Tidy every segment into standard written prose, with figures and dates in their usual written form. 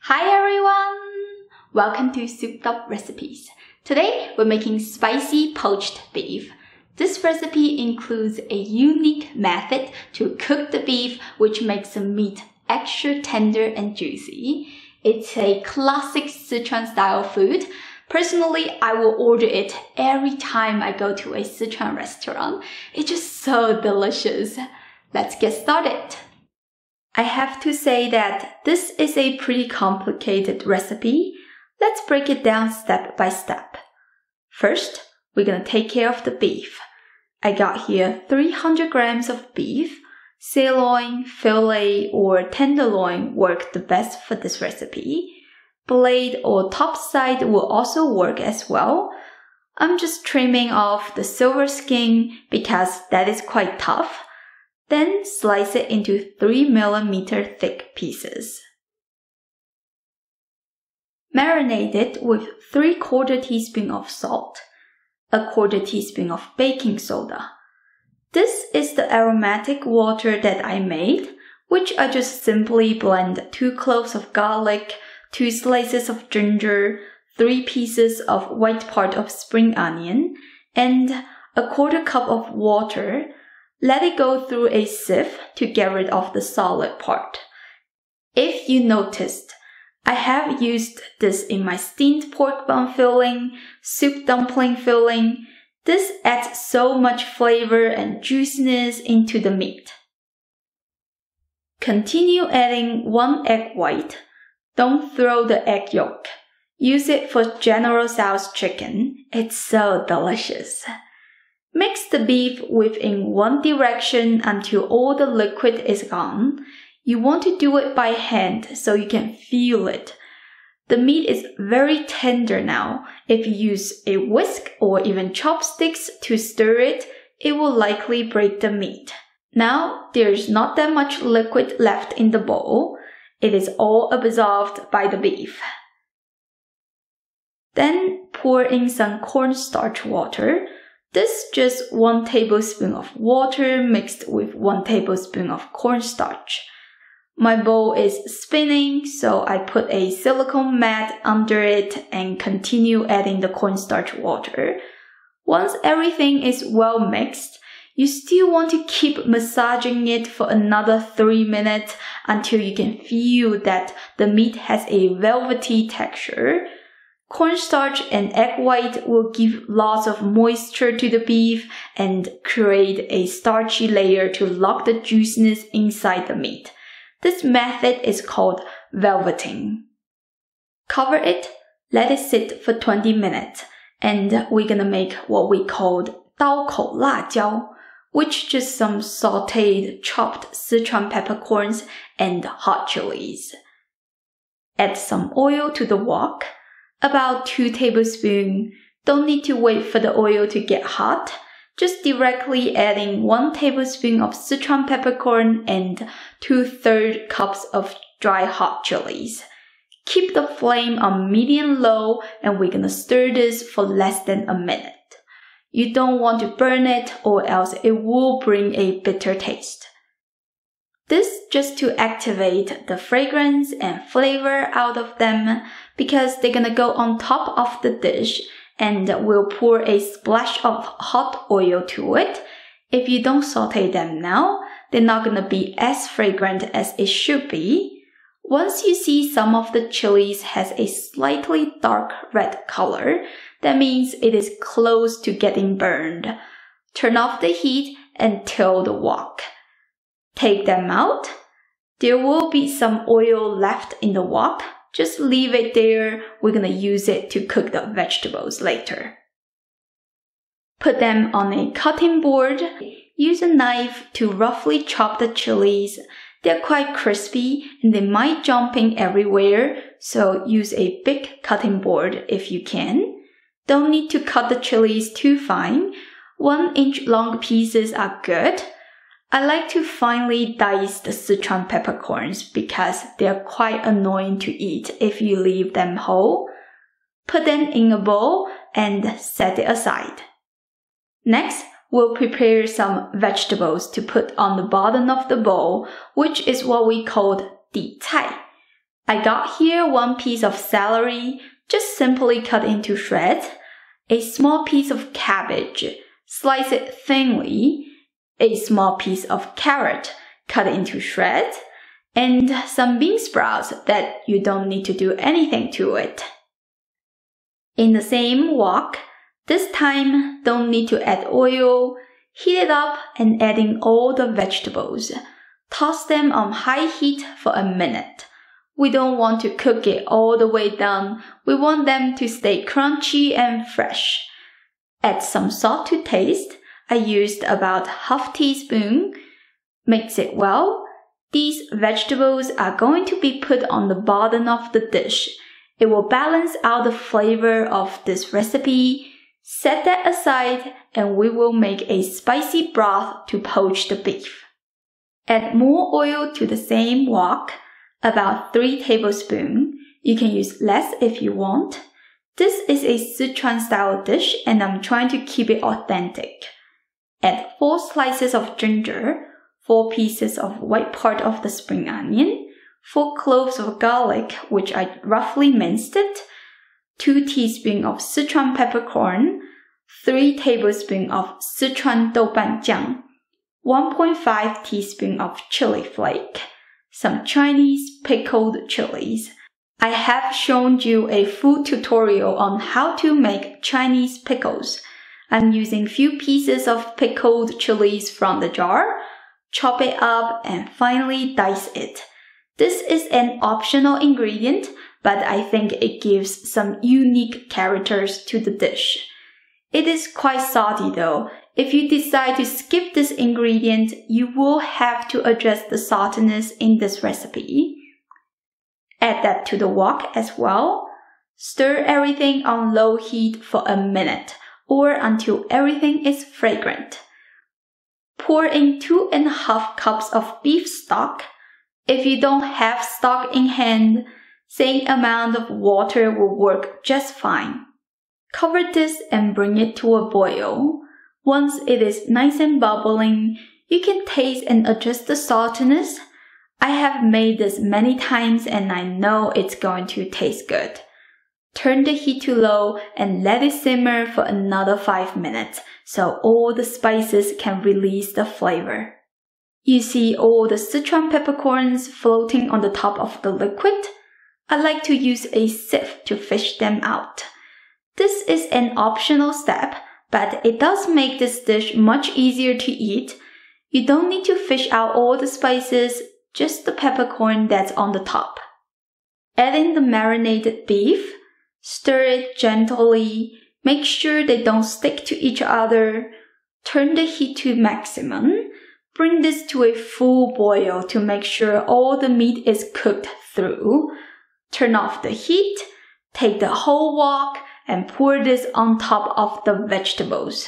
Hi everyone! Welcome to Souped Up Recipes. Today we're making spicy poached beef. This recipe includes a unique method to cook the beef which makes the meat extra tender and juicy. It's a classic Sichuan-style food. Personally, I will order it every time I go to a Sichuan restaurant. It's just so delicious. Let's get started. I have to say that this is a pretty complicated recipe. Let's break it down step by step. First, we're gonna take care of the beef. I got here 300 grams of beef. Sirloin, fillet, or tenderloin work the best for this recipe. Blade or top side will also work as well. I'm just trimming off the silver skin because that is quite tough. Then slice it into 3 mm thick pieces. Marinate it with 3/4 teaspoon of salt, 1/4 teaspoon of baking soda. This is the aromatic water that I made, which I just simply blend 2 cloves of garlic, 2 slices of ginger, 3 pieces of white part of spring onion, and 1/4 cup of water. Let it go through a sieve to get rid of the solid part. If you noticed, I have used this in my steamed pork bun filling, soup dumpling filling. This adds so much flavor and juiciness into the meat. Continue adding 1 egg white. Don't throw the egg yolk. Use it for General Tso's chicken. It's so delicious. Mix the beef within one direction until all the liquid is gone. You want to do it by hand so you can feel it. The meat is very tender now. If you use a whisk or even chopsticks to stir it, it will likely break the meat. Now, there's not that much liquid left in the bowl. It is all absorbed by the beef. Then pour in some cornstarch water. This just 1 tablespoon of water mixed with 1 tablespoon of cornstarch. My bowl is spinning, so I put a silicone mat under it and continue adding the cornstarch water. Once everything is well mixed, you still want to keep massaging it for another 3 minutes until you can feel that the meat has a velvety texture. Cornstarch and egg white will give lots of moisture to the beef and create a starchy layer to lock the juiciness inside the meat. This method is called velveting. Cover it, let it sit for 20 minutes, and we're gonna make what we called Dao Kou La Jiao, which just some sauteed chopped Sichuan peppercorns and hot chilies. Add some oil to the wok. About 2 tablespoons. Don't need to wait for the oil to get hot. Just directly adding 1 tablespoon of Sichuan peppercorn and 2/3 cups of dry hot chilies. Keep the flame on medium-low and we're gonna stir this for less than a minute. You don't want to burn it or else it will bring a bitter taste. This just to activate the fragrance and flavor out of them because they're gonna go on top of the dish and we'll pour a splash of hot oil to it. If you don't saute them now, they're not gonna be as fragrant as it should be. Once you see some of the chilies has a slightly dark red color, that means it is close to getting burned. Turn off the heat and till the wok. Take them out. There will be some oil left in the wok. Just leave it there. We're gonna use it to cook the vegetables later. Put them on a cutting board. Use a knife to roughly chop the chilies. They're quite crispy and they might jump in everywhere, so use a big cutting board if you can. Don't need to cut the chilies too fine. 1-inch long pieces are good. I like to finely dice the Sichuan peppercorns because they're quite annoying to eat if you leave them whole. Put them in a bowl and set it aside. Next, we'll prepare some vegetables to put on the bottom of the bowl, which is what we called 底菜. I got here 1 piece of celery, just simply cut into shreds, a small piece of cabbage, slice it thinly, a small piece of carrot, cut into shreds, and some bean sprouts that you don't need to do anything to it. In the same wok, this time don't need to add oil, heat it up and add in all the vegetables. Toss them on high heat for a minute. We don't want to cook it all the way down, we want them to stay crunchy and fresh. Add some salt to taste. I used about ½ teaspoon. Mix it well. These vegetables are going to be put on the bottom of the dish. It will balance out the flavor of this recipe. Set that aside and we will make a spicy broth to poach the beef. Add more oil to the same wok, about 3 tablespoons. You can use less if you want. This is a Sichuan-style dish and I'm trying to keep it authentic. Add 4 slices of ginger, 4 pieces of white part of the spring onion, 4 cloves of garlic, which I roughly minced it, 2 teaspoons of Sichuan peppercorn, 3 tablespoons of Sichuan douban jiang, 1.5 teaspoons of chili flake, some Chinese pickled chilies. I have shown you a full tutorial on how to make Chinese pickles. I'm using few pieces of pickled chilies from the jar, chop it up and finally dice it. This is an optional ingredient, but I think it gives some unique characters to the dish. It is quite salty though. If you decide to skip this ingredient, you will have to address the saltiness in this recipe. Add that to the wok as well. Stir everything on low heat for a minute or until everything is fragrant. Pour in 2½ cups of beef stock. If you don't have stock in hand, same amount of water will work just fine. Cover this and bring it to a boil. Once it is nice and bubbling, you can taste and adjust the saltiness. I have made this many times and I know it's going to taste good. Turn the heat to low and let it simmer for another 5 minutes so all the spices can release the flavor. You see all the Sichuan peppercorns floating on the top of the liquid? I like to use a sieve to fish them out. This is an optional step, but it does make this dish much easier to eat. You don't need to fish out all the spices, just the peppercorn that's on the top. Add in the marinated beef. Stir it gently. Make sure they don't stick to each other. Turn the heat to maximum. Bring this to a full boil to make sure all the meat is cooked through. Turn off the heat. Take the whole wok and pour this on top of the vegetables.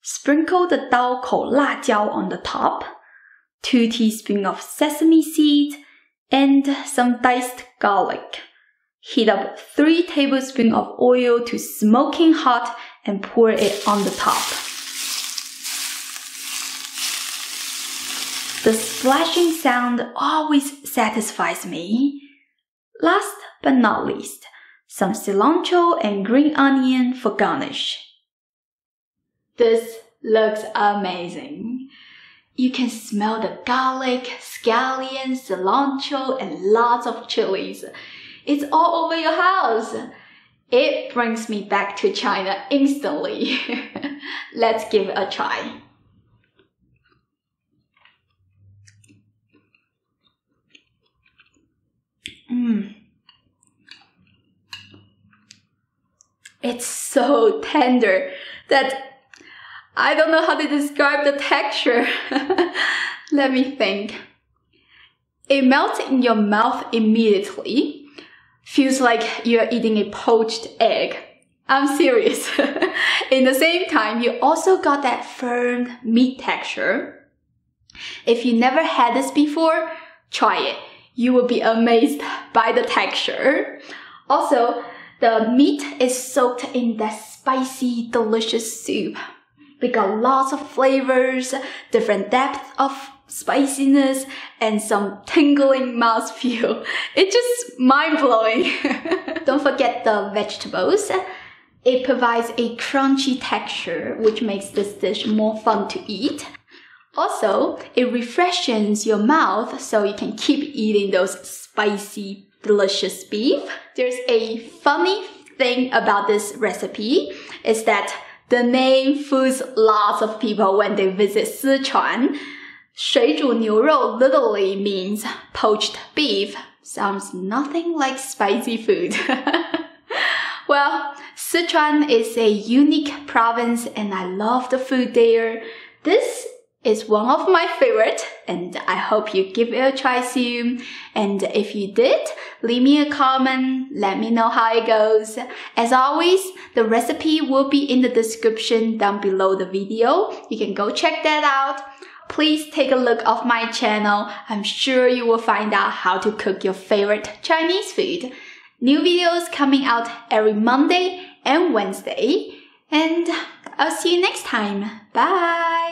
Sprinkle the Dao Kou La Jiao on the top, 2 teaspoons of sesame seeds, and some diced garlic. Heat up 3 tablespoons of oil to smoking hot and pour it on the top. The splashing sound always satisfies me. Last but not least, some cilantro and green onion for garnish. This looks amazing. You can smell the garlic, scallion, cilantro, and lots of chilies. It's all over your house. It brings me back to China instantly. Let's give it a try. It's so tender that I don't know how to describe the texture. Let me think. It melts in your mouth immediately. Feels like you're eating a poached egg. I'm serious. In the same time, you also got that firm meat texture. If you never had this before, try it. You will be amazed by the texture. Also, the meat is soaked in that spicy, delicious soup. We got lots of flavors, different depths of spiciness and some tingling mouthfeel. It's just mind-blowing. Don't forget the vegetables. It provides a crunchy texture, which makes this dish more fun to eat. Also, it refreshes your mouth so you can keep eating those spicy, delicious beef. There's a funny thing about this recipe is that the name fools lots of people when they visit Sichuan. 水煮牛肉 literally means poached beef. Sounds nothing like spicy food. Well, Sichuan is a unique province and I love the food there. This is one of my favorite and I hope you give it a try soon. And if you did, leave me a comment, let me know how it goes. As always, the recipe will be in the description down below the video. You can go check that out. Please take a look of my channel. I'm sure you will find out how to cook your favorite Chinese food. New videos coming out every Monday and Wednesday. And I'll see you next time. Bye!